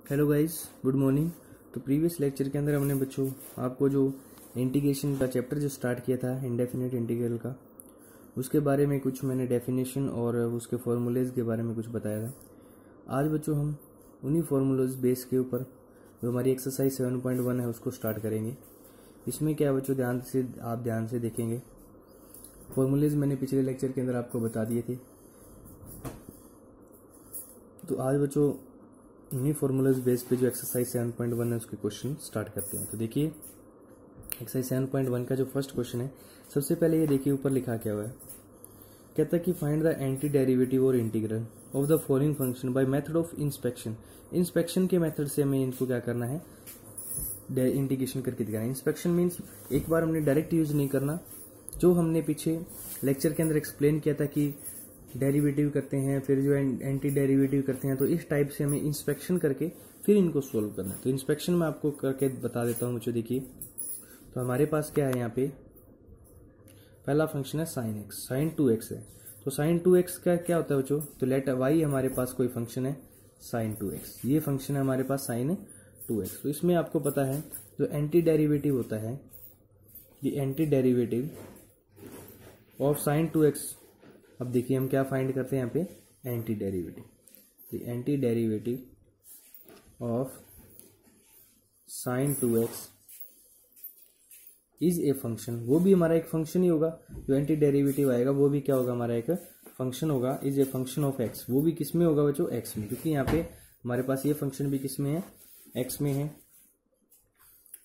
Hello guys, good morning. तो previous lecture के अंदर हमने बच्चों आपको जो इंटीग्रेशन का चैप्टर जो स्टार्ट किया था इंडेफिनिट इंटीग्रल का, उसके बारे में कुछ मैंने डेफिनेशन और उसके फॉर्मूलेज के बारे में कुछ बताया था। आज बच्चों हम उन्हीं फॉर्मूलेज बेस के ऊपर जो हमारी एक्सरसाइज 7.1 है उसको स्टार्ट करेंगे। इसमें क्या बच्चों आप ध्यान से देखेंगे। फॉर्मूलेज मैंने पिछले लेक्चर के अंदर आपको बता दिए थे। तो आज बच्चों इन्हीं फॉर्मूलाज बेस पे जो एक्सरसाइज 7.1 है उसके क्वेश्चन स्टार्ट करते हैं। तो देखिए एक्सरसाइज 7.1 का जो फर्स्ट क्वेश्चन है, सबसे पहले ये देखिए ऊपर लिखा क्या हुआ है। कहता है कि फाइंड द एंटी डेरिवेटिव और integral of the following function by method of inspection. Inspection के मेथड से हमें इनको क्या करना है, इंटीग्रेशन करके दिखाना है। इंस्पेक्शन मीन्स एक बार हमने डायरेक्ट यूज नहीं करना, जो हमने पीछे लेक्चर के अंदर एक्सप्लेन किया था कि डेरिवेटिव करते हैं फिर जो एंटी डेरिवेटिव करते हैं, तो इस टाइप से हमें इंस्पेक्शन करके फिर इनको सोल्व करना है। तो इंस्पेक्शन में आपको करके बता देता हूं मुझे। देखिए तो हमारे पास क्या है, यहाँ पे पहला फंक्शन है साइन एक्स, साइन 2x है। तो साइन 2x का क्या होता है बच्चों, तो लेट वाई हमारे पास कोई फंक्शन है साइन 2x, ये फंक्शन है हमारे पास साइन 2x। तो इसमें आपको पता है जो एंटी डेरिवेटिव होता है, ये anti derivative of sine 2x। अब देखिए हम क्या फाइंड करते हैं यहाँ पे, anti derivative. The anti derivative of sine 2x is a function, वो भी हमारा एक फंक्शन ही होगा। जो एंटी डेरिवेटिव आएगा वो भी क्या होगा, हमारा एक फंक्शन होगा। Is a function of x, वो भी किस में होगा बच्चों, x में, क्योंकि यहाँ पे हमारे पास ये फंक्शन भी किस में है, x में है।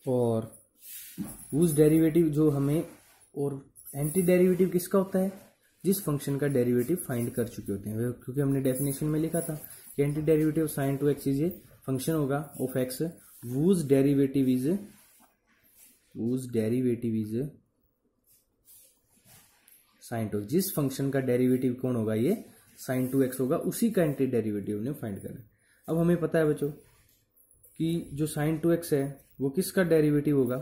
और उस डेरिवेटिव जो हमें, और एंटी डेरिवेटिव किसका होता है, जिस फंक्शन का डेरिवेटिव फाइंड कर चुके होते हैं। क्योंकि हमने डेफिनेशन में लिखा था कि anti derivative sine 2x is a function होगा of x whose derivative is sine 2x। जिस फंक्शन का डेरिवेटिव कौन होगा, ये साइन 2x होगा, उसी का एंटी डेरिवेटिव ने फाइंड करना। अब हमें पता है बच्चों कि जो साइन 2x है वो किसका डेरिवेटिव होगा,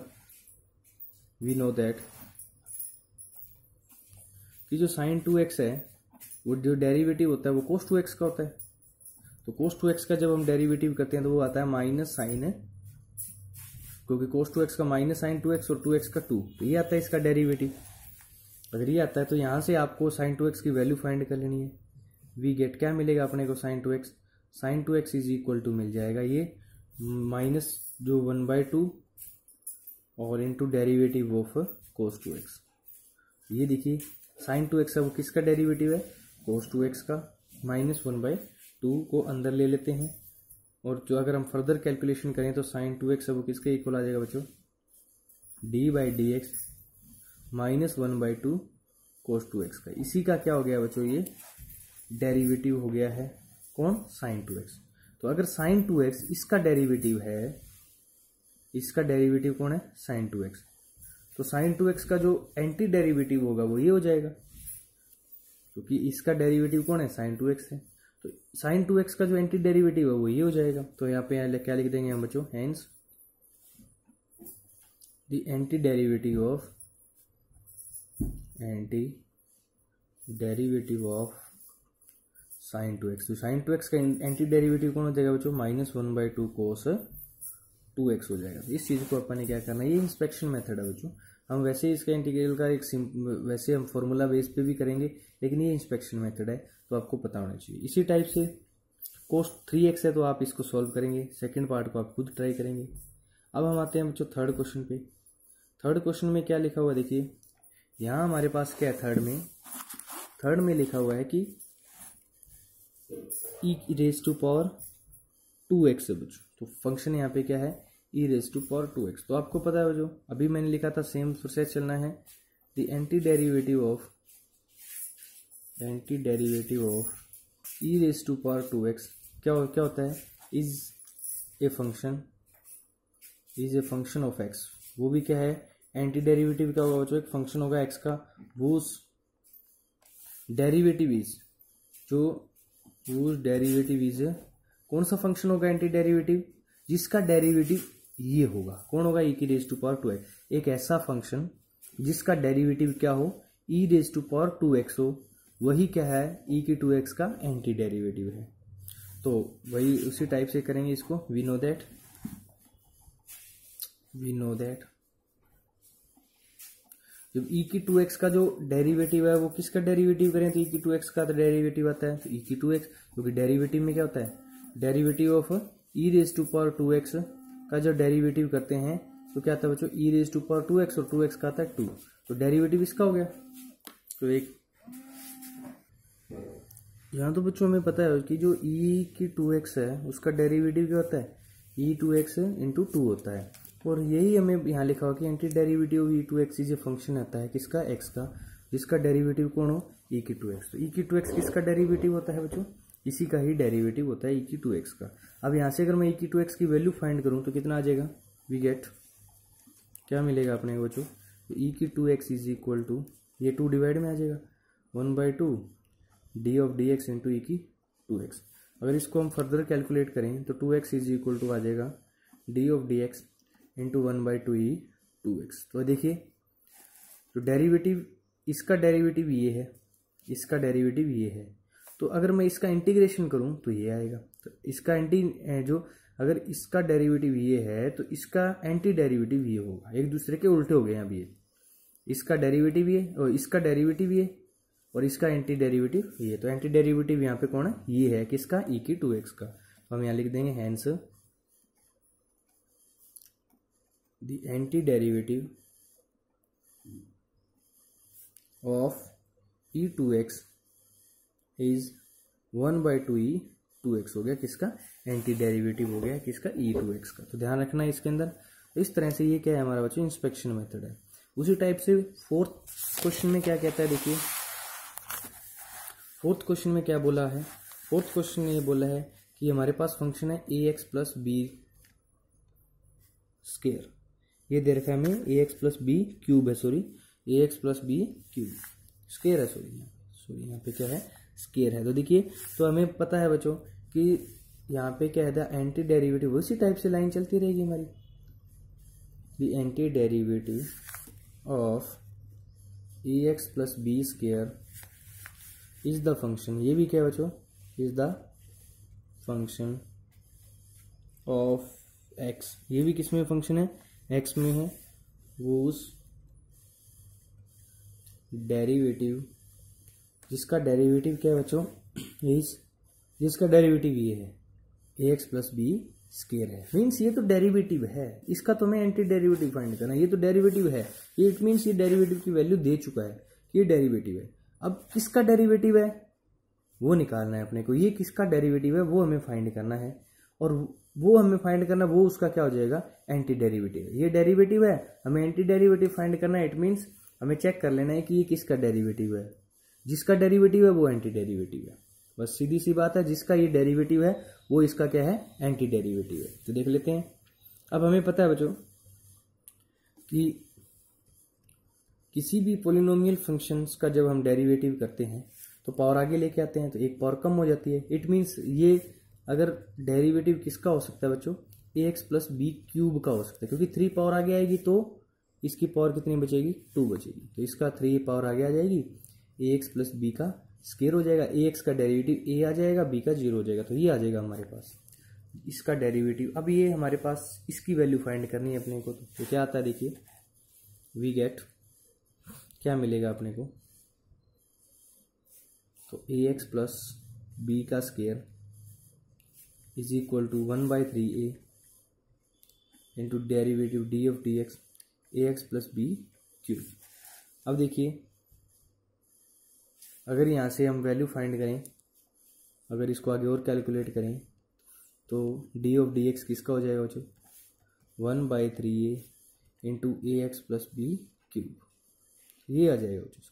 वी नो दैट कि जो साइन 2x है वो जो डेरिवेटिव होता है वो कोस 2x का होता है। तो कोस 2x का जब हम डेरिवेटिव करते हैं तो वो आता है माइनस साइन है, क्योंकि कोस 2x का माइनस साइन 2x और 2x का 2, तो ये आता है इसका डेरिवेटिव। अगर ये आता है तो यहां से आपको साइन 2x की वैल्यू फाइंड कर लेनी है। वी गेट क्या मिलेगा अपने को, sine 2x, sine 2x is equal to मिल जाएगा ये माइनस जो 1/2 और into derivative of cos 2x। ये देखिए साइन 2x है वो किसका डेरिवेटिव है, कोस 2x का। माइनस 1/2 को अंदर ले लेते हैं, और जो अगर हम फर्दर कैलकुलेशन करें तो साइन 2x है वो किसके इक्वल आ जाएगा बच्चों, d/dx माइनस 1/2 कोस 2x का। इसी का क्या हो गया बच्चों, ये डेरिवेटिव हो गया है, कौन, साइन 2x। तो अगर साइन 2x इसका डेरिवेटिव है, इसका डेरिवेटिव कौन है, साइन 2x, तो साइन 2x का जो एंटी डेरिवेटिव होगा वो ये हो जाएगा, क्योंकि इसका डेरिवेटिव कौन है, साइन 2x है। तो साइन 2x का जो एंटी डेरिवेटिव है वो ये हो जाएगा। तो यहाँ पे क्या लिख देंगे हम बच्चों, hence the anti derivative of sine 2x। तो साइन 2x का एंटी डेरिवेटिव कौन हो जाएगा बच्चों, माइनस 1/2 कोस 2x हो जाएगा। इस चीज को अपन ने क्या करना है, ये इंस्पेक्शन मेथड है बच्चों। हम वैसे ही इसका इंटीग्रल का वैसे हम फॉर्मूला बेस पे भी करेंगे, लेकिन ये इंस्पेक्शन मेथड है तो आपको पता होना चाहिए। इसी टाइप से कोस 3x है तो आप इसको सॉल्व करेंगे, सेकंड पार्ट को आप खुद ट्राई करेंगे। अब हम आते हैं बच्चों थर्ड क्वेश्चन पे। थर्ड क्वेश्चन में क्या लिखा हुआ देखिए, यहाँ हमारे पास क्या है, थर्ड में लिखा हुआ है कि e raise to power 2x है बच्चों। तो फंक्शन यहाँ पे क्या है, e raise to power 2x। तो आपको पता है जो अभी मैंने लिखा था सेम प्रोसेस चलना है। The anti derivative of e raise to power 2x क्या होता है, is a function of x। वो भी क्या है, एंटी डेरिवेटिव क्या होगा, जो एक फंक्शन होगा x का, वो डेरिवेटिव इज कौन सा फंक्शन होगा एंटी डेरिवेटिव, जिसका डेरिवेटिव ये होगा, कौन होगा, e की रेज टू पावर 2x। एक ऐसा फंक्शन जिसका डेरिवेटिव क्या हो, e raise to power 2x हो, वही क्या है, e की 2x का एंटी डेरिवेटिव है। तो वही उसी टाइप से करेंगे इसको। वी नो दैट जब e की 2x का जो डेरिवेटिव है वो किसका डेरिवेटिव करें तो e की 2x का तो डेरिवेटिव आता है, तो e की 2x, क्योंकि डेरिवेटिव में क्या होता है, derivative of e raise to power 2x का जो डेरिवेटिव करते हैं तो क्या आता है बच्चों, e raise to power 2x और 2x का आता है 2, तो डेरिवेटिव इसका हो गया। तो एक यहाँ तो बच्चों हमें पता है कि जो e की 2x है उसका डेरिवेटिव क्या होता है, e 2x इंटू 2 होता है, और यही हमें यहाँ लिखा हुआ कि एंटी डेरिवेटिव e 2x जो फंक्शन आता है किसका, x का, जिसका डेरिवेटिव कौन हो, e की 2x। तो e की 2x किसका डेरिवेटिव होता है बच्चों, इसी का ही डेरिवेटिव होता है e की 2x का। अब यहाँ से अगर मैं e की 2x की वैल्यू फाइंड करूँ तो कितना आ जाएगा, वी गेट, क्या मिलेगा अपने को बच्चों, तो e की 2x इज इक्वल टू, ये 2 डिवाइड में आ जाएगा 1/2 D of D X into E की 2x। अगर इसको हम फर्दर कैलकुलेट करें तो 2x इज इक्वल टू आ जाएगा D of D X into 1/2 E 2x। तो देखिए, तो डेरिवेटिव, इसका डेरिवेटिव ये है, इसका डेरिवेटिव ये है, तो अगर मैं इसका इंटीग्रेशन करूं तो ये आएगा। तो इसका अगर इसका डेरिवेटिव ये है तो इसका एंटी डेरिवेटिव ये होगा, एक दूसरे के उल्टे हो गए यहाँ भी, इसका डेरिवेटिव ये और इसका डेरिवेटिव ये और इसका एंटी डेरिवेटिव ये, तो एंटी डेरिवेटिव यहाँ पे कौन है, ये है किसका, e की 2x का। तो हम यहाँ लिख देंगे hence the anti derivative of e 2x is 1/2 e 2x हो गया किसका, एंटी डेरिवेटिव हो गया किसका, e 2x का। तो ध्यान रखना है इसके अंदर। इस तरह से ये क्या है हमारा बच्चों, इंस्पेक्शन मेथड है। उसी टाइप से फोर्थ क्वेश्चन में क्या कहता है, देखिए फोर्थ क्वेश्चन में क्या बोला है, फोर्थ क्वेश्चन में ये बोला है कि हमारे पास फंक्शन है ax प्लस बी स्केयर, ये दे रखा है हमें ax प्लस बी क्यूब है, sorry ax plus B cube square है, सॉरी यहाँ पे क्या है, स्केयर है। तो देखिए, तो हमें पता है बच्चों कि यहाँ पे क्या है, द एंटी डेरिवेटिव, उसी टाइप से लाइन चलती रहेगी हमारी, the anti derivative of ax plus B square is the function, ये भी क्या है बच्चों, is the function of x, ये भी किस में फंक्शन है, x में है, वो उस डेरिवेटिव जिसका डेरिवेटिव क्या है बच्चों, जिसका डेरिवेटिव ये है ax प्लस बी स्केयर है, मीन्स ये तो डेरिवेटिव है, इसका तो हमें एंटी डेरिवेटिव फाइंड करना है, ये तो डेरिवेटिव है, ये इट मीन्स ये डेरिवेटिव की वैल्यू दे चुका है, ये डेरिवेटिव है। अब किसका डेरिवेटिव है वो निकालना है अपने को, ये किसका डेरिवेटिव है वो हमें फाइंड करना है, और वो हमें फाइंड करना, वो उसका क्या हो जाएगा, एंटी डेरिवेटिव है। ये डेरिवेटिव है, हमें एंटी डेरिवेटिव फाइंड करना है, इट मीन्स हमें चेक कर लेना है कि ये किसका डेरिवेटिव है, जिसका डेरिवेटिव है वो एंटी डेरिवेटिव है, बस सीधी सी बात है, जिसका ये डेरिवेटिव है वो इसका क्या है, एंटी डेरिवेटिव है। तो देख लेते हैं। अब हमें पता है बच्चों कि किसी भी पोलिनोमियल फंक्शंस का जब हम डेरिवेटिव करते हैं तो पावर आगे लेके आते हैं तो एक पावर कम हो जाती है, इट मीन्स ये अगर डेरिवेटिव किसका हो सकता है बच्चों, ax प्लस बी क्यूब का हो सकता है, क्योंकि 3 पावर आगे आएगी तो इसकी पावर कितनी बचेगी, 2 बचेगी, तो इसका 3 पावर आगे आ जाएगी, ax प्लस बी का स्केयर हो जाएगा, ax का डेरिवेटिव a आ जाएगा, b का 0 हो जाएगा, तो ये आ जाएगा हमारे पास इसका डेरिवेटिव। अब ये हमारे पास इसकी वैल्यू फाइंड करनी है अपने को, तो क्या आता है देखिए, वी गेट, क्या मिलेगा अपने को, तो ax प्लस बी का square is equal to 1/3a into derivative D of D X ax plus B cube. अब देखिए, अगर यहाँ से हम वैल्यू फाइंड करें, अगर इसको आगे और कैलकुलेट करें तो डी ऑफ डी एक्स किसका हो जाएगा बच्चों, 1/3a into ax plus B cube, ये आ जाएगा बच्चों।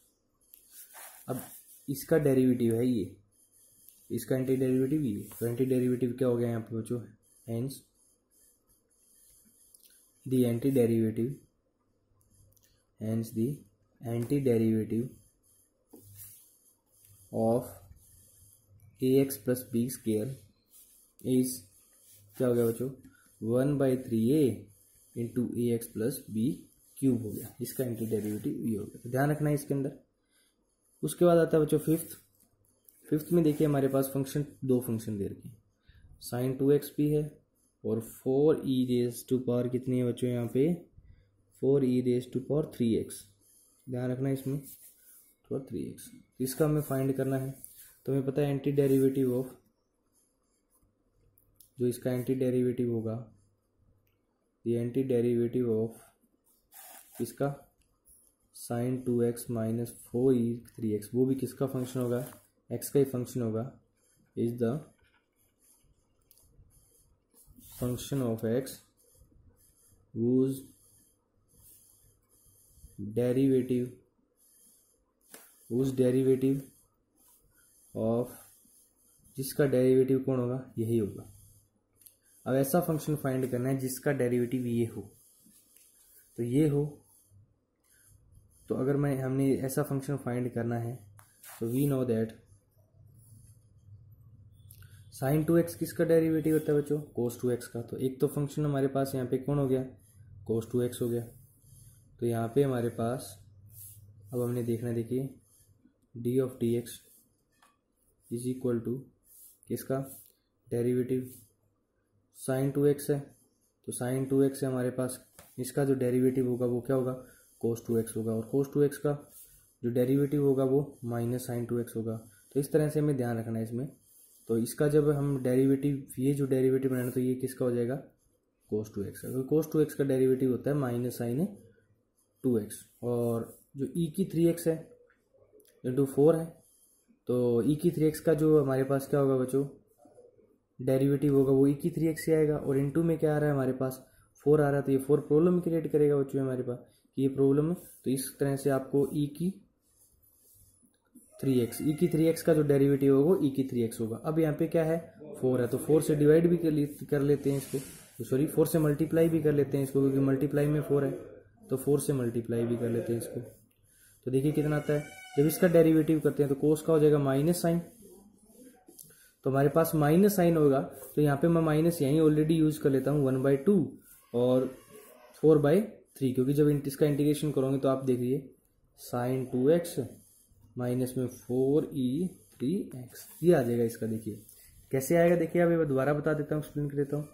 अब इसका डेरिवेटिव है ये, इसका एंटी डेरिवेटिव ये, तो एंटी डेरिवेटिव क्या हो गया यहाँ पे बच्चों, hence the anti derivative, hence the anti derivative of ax plus B square is, क्या हो गया बच्चों, 1/3a into ax plus B cube हो गया, इसका एंटी डेरिवेटिव ये हो गया। तो ध्यान रखना है इसके अंदर। उसके बाद आता है बच्चों फिफ्थ में देखिए हमारे पास फंक्शन, 2 फंक्शन दे रखे हैं, साइन 2x भी है और 4e⁻⁴ कितनी है बच्चों यहाँ पे 4e⁻⁴ ध्यान रखना इसमें तो 3x। इसका हमें फाइंड करना है। तो हमें पता है एंटी डेरिवेटिव ऑफ जो इसका एंटी डेरिवेटिव होगा ये एंटी डेरिवेटिव ऑफ इसका साइन 2x माइनस 4e⁻⁴ वो भी किसका फंक्शन होगा x का ही फंक्शन होगा is the function of x whose derivative of जिसका डेरिवेटिव कौन होगा यही होगा। अब ऐसा फंक्शन फाइंड करना है जिसका डेरिवेटिव ये हो तो ये हो। तो अगर हमने ऐसा फंक्शन फाइंड करना है तो we know that sine 2x किसका डेरिवेटिव होता है बच्चों कोस 2x का। तो एक तो फंक्शन हमारे पास यहाँ पे कौन हो गया कोस 2x हो गया। तो यहाँ पे हमारे पास अब हमने देखना देखिए D of D X is equal to किसका डेरिवेटिव साइन 2x है। तो साइन 2x से हमारे पास इसका जो डेरिवेटिव होगा वो क्या होगा कोस 2x होगा और कोस 2x का जो डेरिवेटिव होगा वो माइनस साइन 2x होगा। तो इस तरह से हमें ध्यान रखना है इसमें। तो इसका जब हम डेरिवेटिव ये जो डेरिवेटिव बनाना तो ये किसका हो जाएगा कोस 2x। अगर कोस 2x का डेरिवेटिव होता है माइनस साइन 2x और जो e⁻³ है इंटू 4 है। तो e⁻³ का जो हमारे पास क्या होगा बच्चों डेरिवेटिव होगा वो e⁻³ से आएगा और इनटू में क्या आ रहा है हमारे पास 4 आ रहा है। तो ये 4 प्रॉब्लम क्रिएट करेगा बच्चों हमारे पास कि ये प्रॉब्लम है। तो इस तरह से आपको e⁻³ का जो डेरिवेटिव होगा वो e⁻³ होगा। अब यहाँ पे क्या है 4 है तो 4 से डिवाइड भी कर लेते हैं इसको सॉरी 4 से मल्टीप्लाई भी कर लेते हैं इसको क्योंकि मल्टीप्लाई में 4 है तो 4 से मल्टीप्लाई भी कर लेते हैं इसको। तो देखिए कितना आता है जब इसका डेरिवेटिव करते हैं तो कोस का हो जाएगा माइनस साइन। तो हमारे पास माइनस साइन होगा तो यहाँ पे मैं माइनस यहीं ऑलरेडी यूज कर लेता हूँ 1/2 और 4/3 क्योंकि जब इसका इंटीग्रेशन करोगे तो आप देखिए साइन 2x माइनस में 4e⁻³ ये आ जाएगा इसका। देखिए कैसे आएगा देखिए अब दोबारा बता देता हूँ एक्सप्लेन कर देता हूँ।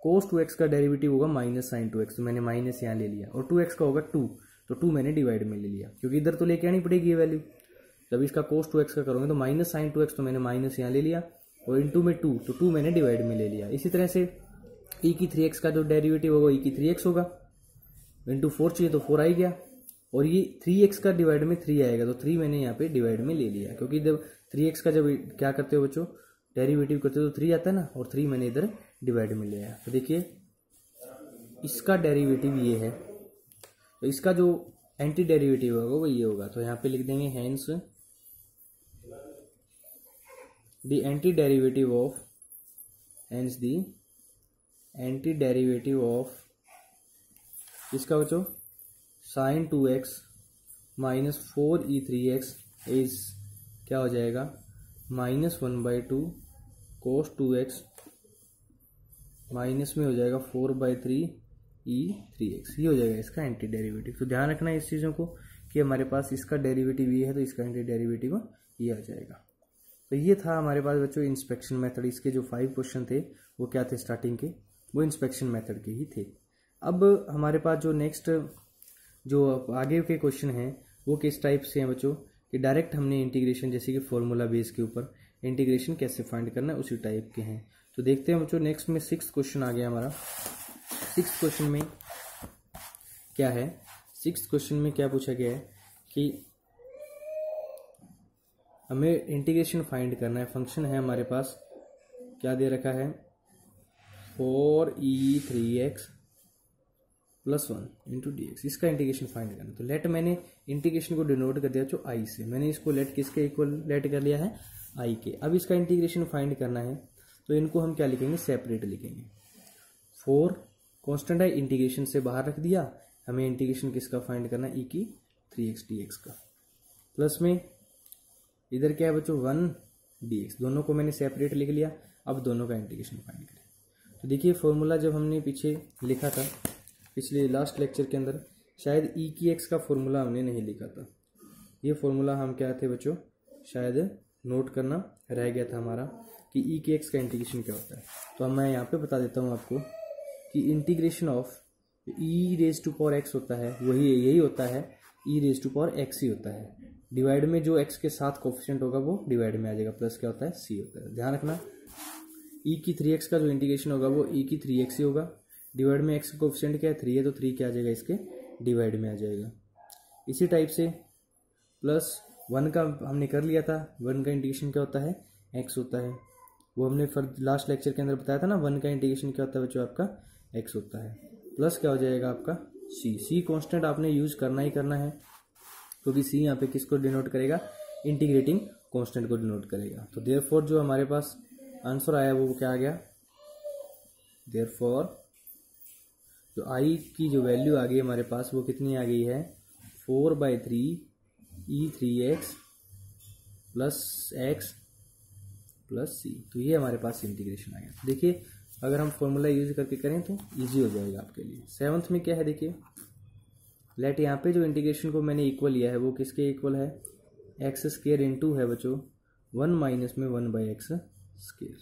कोस 2x का डेरिवेटिव होगा माइनस साइन 2x तो मैंने माइनस यहाँ ले लिया और 2x का होगा 2 तो 2 मैंने डिवाइड में ले लिया क्योंकि इधर तो लेके आनी पड़ेगी ये वैल्यू। जब इसका कोस 2x का करोगे तो माइनस साइन 2x तो मैंने माइनस यहाँ ले लिया और इनटू में 2 तो 2 मैंने डिवाइड में ले लिया। इसी तरह से e⁻³ का जो डेरिवेटिव होगा e⁻³ होगा इंटू 4 चाहिए तो 4 आ गया और ये 3x का डिवाइड में 3 आएगा तो 3 मैंने यहाँ पे डिवाइड में ले लिया क्योंकि जब 3x का जब क्या करते हो बच्चों डेरिवेटिव करते हो तो 3 आता है ना और 3 मैंने इधर डिवाइड में ले आया। तो देखिए इसका डेरिवेटिव ये है तो इसका जो एंटी डेरिवेटिव होगा वो ये होगा। तो यहाँ पे लिख देंगे hence the anti derivative of इसका बच्चों sign 2x minus 4e⁻³ is क्या हो जाएगा -1/2 कोस 2x माइनस में हो जाएगा 4/3 e⁻³ ये हो जाएगा इसका एंटी डेरिवेटिव। तो ध्यान रखना है इस चीज़ों को कि हमारे पास इसका डेरिवेटिव ये है तो इसका एंटी डेरिवेटिव ये आ जाएगा। तो ये था हमारे पास बच्चों इंस्पेक्शन मेथड। इसके जो 5 क्वेश्चन थे वो क्या थे स्टार्टिंग के वो इंस्पेक्शन मेथड के ही थे। अब हमारे पास जो नेक्स्ट जो आगे के क्वेश्चन हैं वो किस टाइप से हैं बच्चों कि डायरेक्ट हमने इंटीग्रेशन जैसे कि फॉर्मूला बेस के ऊपर इंटीग्रेशन कैसे फाइंड करना है उसी टाइप के हैं। तो देखते हैं बच्चों नेक्स्ट में 6th क्वेश्चन आ गया हमारा। 6th क्वेश्चन में क्या है 6th क्वेश्चन में क्या पूछा गया है कि हमें इंटीग्रेशन फाइंड करना है। फंक्शन है हमारे पास क्या दे रखा है 4e⁻³ + 1 इंटू dx इसका इंटीग्रेशन फाइंड करना। तो लेट मैंने इंटीग्रेशन को डिनोट कर दिया जो i से मैंने इसको लेट किसके इक्वल लेट कर लिया है i के। अब इसका इंटीग्रेशन फाइंड करना है तो इनको हम क्या लिखेंगे सेपरेट लिखेंगे। 4 कांस्टेंट है इंटीग्रेशन से बाहर रख दिया हमें इंटीग्रेशन किसका फाइंड करना है e⁻³ dx का प्लस में इधर क्या है बच्चों 1 dx दोनों को मैंने सेपरेट लिख लिया। अब दोनों का इंटीग्रेशन फाइंड करें। तो देखिए फॉर्मूला जब हमने पीछे लिखा था पिछले लास्ट लेक्चर के अंदर शायद e⁻x का फॉर्मूला हमने नहीं लिखा था। ये फॉर्मूला हम क्या थे बच्चों शायद नोट करना रह गया था हमारा कि ई के एक्स का इंटीग्रेशन क्या होता है। तो अब मैं यहाँ पे बता देता हूँ आपको कि integration of E raise to power X होता है वही यही होता है, E raise to power X ही होता है। डिवाइड में जो एक्स के साथ कोफिशिएंट होगा वो डिवाइड में आ जाएगा, प्लस क्या होता है सी होता है। ध्यान रखना ई की 3x का जो इंटीग्रेशन होगा वो ई की 3x ही होगा। डिवाइड में एक्स का कोफिशिएंट क्या है 3 है, तो 3 क्या आ जाएगा इसके डिवाइड में आ जाएगा। इसी टाइप से प्लस 1 का हमने कर लिया था, 1 का इंटीग्रेशन क्या होता है x होता है, वो हमने लास्ट लेक्चर के अंदर बताया था ना। 1 का इंटीग्रेशन क्या होता है बच्चों आपका x होता है। प्लस क्या हो जाएगा आपका c कांस्टेंट आपने यूज करना ही करना है, क्योंकि c यहाँ पे किसको डिनोट करेगा, इंटीग्रेटिंग कांस्टेंट को डिनोट करेगा। तो देयरफॉर जो हमारे पास आंसर आया वो क्या आ गया, देयरफॉर जो i की जो वैल्यू आ गई हमारे पास वो कितनी आ गई है 4/3 e3x प्लस x प्लस सी। तो ये हमारे पास इंटीग्रेशन आ गया। देखिए अगर हम फॉर्मूला यूज करके करें तो इजी हो जाएगा आपके लिए। 7th में क्या है देखिए, लेट यहाँ पे जो इंटीग्रेशन को मैंने इक्वल लिया है वो किसके इक्वल है, एक्स स्क्वायर इंटू है बच्चों 1 माइनस में 1/x स्क्वायर।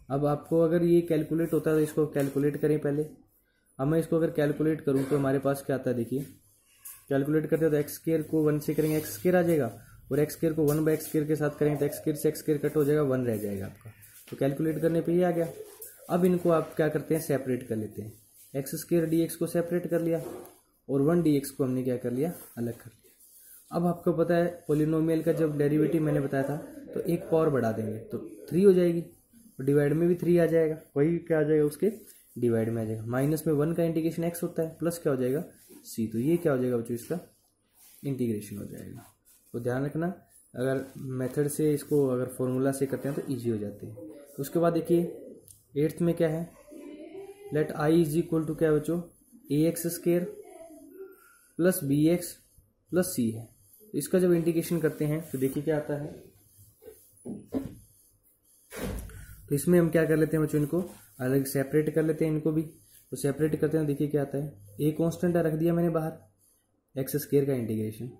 अब आपको अगर ये कैलकुलेट होता है तो इसको कैलकुलेट करें पहले। अब मैं इसको अगर कैलकुलेट करूँ तो हमारे पास क्या आता है देखिए, कैलकुलेट करते हो तो एक्स स्क्वायर को 1 से करेंगे एक्स स्क्वायर आ जाएगा, और एक्स स्क्वायर को 1/x स्क्वायर के साथ करेंगे तो एक्स स्क्वायर से एक्स स्क्वायर कट हो जाएगा, 1 रह जाएगा आपका। तो कैलकुलेट करने पे ये आ गया। अब इनको आप क्या करते हैं सेपरेट कर लेते हैं, एक्स स्क्वायर dx को सेपरेट कर लिया और 1 dx को हमने क्या कर लिया अलग कर लिया। अब आपको पता है पोलिनोमियल का जब डेरिवेटिव मैंने बताया था तो एक पावर बढ़ा देंगे तो 3 हो जाएगी, और डिवाइड में भी 3 आ जाएगा, वही क्या आ जाएगा उसके डिवाइड में आ जाएगा। माइनस में 1 का इंटीग्रेशन x होता है, प्लस क्या हो जाएगा c। तो ये क्या हो जाएगा बच्चों इसका इंटीग्रेशन हो जाएगा। तो ध्यान रखना अगर मेथड से इसको अगर फॉर्मूला से करते हैं तो इजी हो जाते हैं। तो उसके बाद देखिए 8th में क्या है, let i is equal to क्या है बच्चों ax square plus bx plus c है। तो इसका जब इंटीग्रेशन करते हैं तो देखिए क्या आता है, तो इसमें हम क्या कर लेते हैं बच्चों इनको अलग सेपरेट कर लेते हैं इनको भी। तो सेपरेट करते हैं देखिए क्या आता है, a कांस्टेंट रख दिया मैंने बाहर, एक्स स्क्वायर का इंटीग्रेशन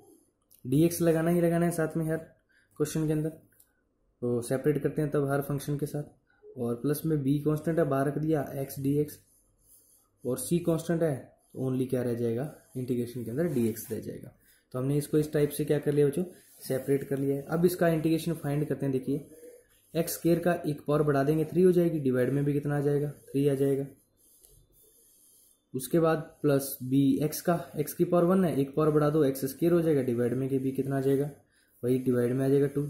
dx लगाना ही लगाना है साथ में हर क्वेश्चन के अंदर। तो सेपरेट करते हैं तब हर फंक्शन के साथ, और प्लस में b कांस्टेंट है बाहर रख दिया x dx, और c कांस्टेंट है तो ओनली क्या रह जाएगा इंटीग्रेशन के अंदर dx रह जाएगा। तो हमने इसको इस टाइप से क्या कर लिया बच्चों सेपरेट कर लिया है। अब इसका इंटीग्रेशन फाइंड करते हैं। देखिए एक्स स्क्वायर का एक पावर बढ़ा देंगे 3 हो जाएगी, डिवाइड में भी कितना आ जाएगा 3 आ जाएगा। उसके बाद प्लस बी एक्स का एक्स की पावर 1 है, एक पावर बढ़ा दो एक्स स्क्वायर हो जाएगा, डिवाइड में के भी कितना आ जाएगा वही डिवाइड में आ जाएगा 2,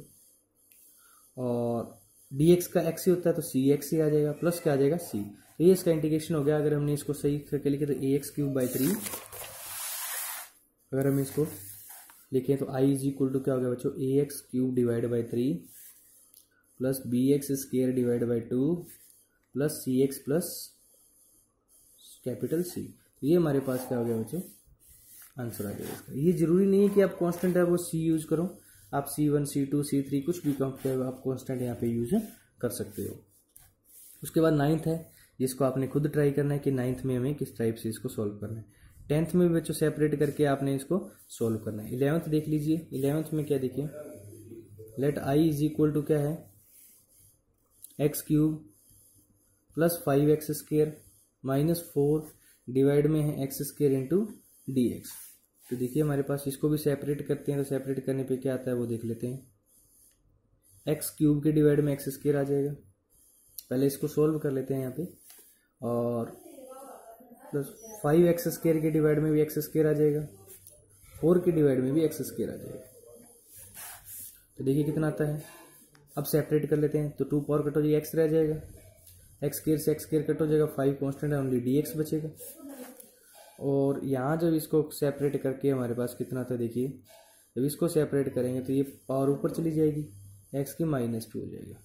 और डी एक्स का एक्स ही होता है तो सी एक्स ही आ जाएगा, प्लस क्या आ जाएगा सी। तो ये इसका इंटीग्रेशन हो गया। अगर हमने इसको सही करके लिखे तो ax³ 3, अगर हम इसको लिखें तो i इज इक्वल टू क्या हो गया बच्चों ax³ divide by 3 plus bx square divide by 2 plus cx plus capital C। तो ये हमारे पास क्या हो गया बच्चों आंसर आ जाएगा इसका। ये जरूरी नहीं है कि आप कांस्टेंट है वो C यूज करो, आप C1 C2 C3 कुछ भी आप कांस्टेंट यहाँ पे यूज कर सकते हो। उसके बाद 9th है जिसको आपने खुद ट्राई करना है कि 9th में हमें किस टाइप से इसको सॉल्व करना है। 10th में भी बच्चों सेपरेट करके आपने इसको सॉल्व करना है। 11th देख लीजिए, 11th में क्या देखिए, let i is equal to क्या है x³ plus 5x square minus 4 divide में है x square into D x. तो देखिए हमारे पास इसको भी सेपरेट करते हैं, तो सेपरेट करने पे क्या आता है वो देख लेते हैं। x³ के डिवाइड में x स्क्वायर आ जाएगा, पहले इसको सोल्व कर लेते हैं यहाँ पे, और प्लस 5x स्क्वायर के डिवाइड में भी x स्क्वायर आ जाएगा, 4 के डिवाइड में भी x स्क्वायर आ जाएगा। तो देखिए कितना आता है। अब सेपरेट कर लेते हैं तो 2 पावर कट हो जाएगा, x रह जाएगा, एक्स स्क्वायर से एक्स स्क्वायर कट हो जाएगा, 5 कांस्टेंट है ओनली dx बचेगा। और यहाँ जब इसको सेपरेट करके हमारे पास कितना था देखिए, जब इसको सेपरेट करेंगे तो ये पावर ऊपर चली जाएगी, x की -2 हो जाएगा।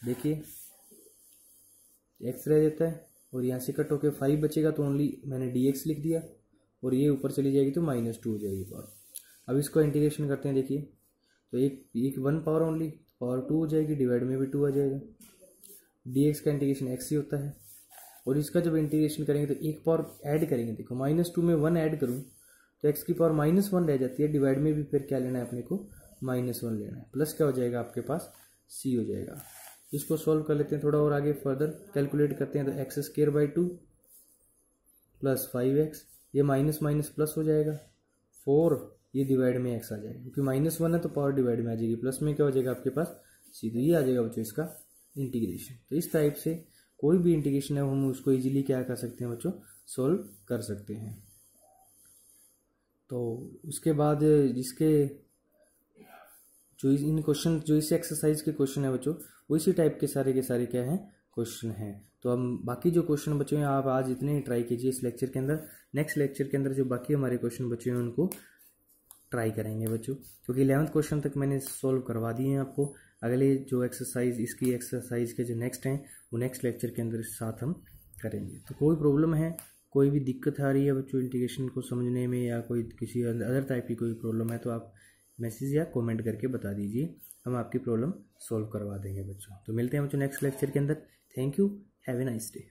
देखिए x रह जाता है और यहाँ से कट होके 5 बचेगा, तो ओनली मैंने dx लिख दिया, और ये ऊपर चली जाएगी तो -2 हो जाएगी पावर। अब इसको इंटीग्रेशन करते हैं देखिए, तो एक 1 पावर ओनली पावर 2 हो जाएगी, डिवाइड में भी 2 आ जाएगा। dx का इंटीग्रेशन x ही होता है, और इसका जब इंटीग्रेशन करेंगे तो एक पावर ऐड करेंगे। देखो -2 में 1 ऐड करूँ तो x की पावर -1 रह जाती है, डिवाइड में भी फिर क्या लेना है अपने को -1 लेना है, प्लस क्या हो जाएगा आपके पास c हो जाएगा। इसको सॉल्व कर लेते हैं थोड़ा और आगे फर्दर कैलकुलेट करते हैं। तो x square by 2 plus 5x, ये माइनस माइनस प्लस हो जाएगा 4, ये डिवाइड में x आ जाएगा क्योंकि -1 है तो पावर डिवाइड में आ जाएगी, प्लस में क्या हो जाएगा आपके पास सीधे ये आ जाएगा बच्चों इसका इंटीग्रेशन। तो इस टाइप से कोई भी इंटीग्रेशन है हम उसको इजीली क्या कर सकते हैं बच्चों, सोल्व कर सकते हैं। तो उसके बाद जिसके जो इन क्वेश्चन जो इस एक्सरसाइज के क्वेश्चन है बच्चों, वो इसी टाइप के सारे क्या हैं क्वेश्चन हैं। तो हम बाकी जो क्वेश्चन बच्चों हैं आप आज इतने ही ट्राई कीजिए इस लेक्चर के अंदर। नेक्स्ट लेक्चर के अंदर जो बाकी हमारे क्वेश्चन बच्चे हैं उनको ट्राई करेंगे बच्चों, क्योंकि 11th क्वेश्चन तक मैंने सॉल्व करवा दिए हैं आपको। अगले जो एक्सरसाइज इसकी एक्सरसाइज के जो नेक्स्ट हैं वो नेक्स्ट लेक्चर के अंदर साथ हम करेंगे। तो कोई प्रॉब्लम है, कोई भी दिक्कत आ रही है बच्चों इंटीग्रेशन को समझने में, या कोई किसी अदर टाइप की कोई प्रॉब्लम है तो आप मैसेज या कमेंट करके बता दीजिए, हम आपकी प्रॉब्लम सॉल्व करवा देंगे बच्चों। तो मिलते हैं बच्चों नेक्स्ट लेक्चर के अंदर। Thank you, have a nice day.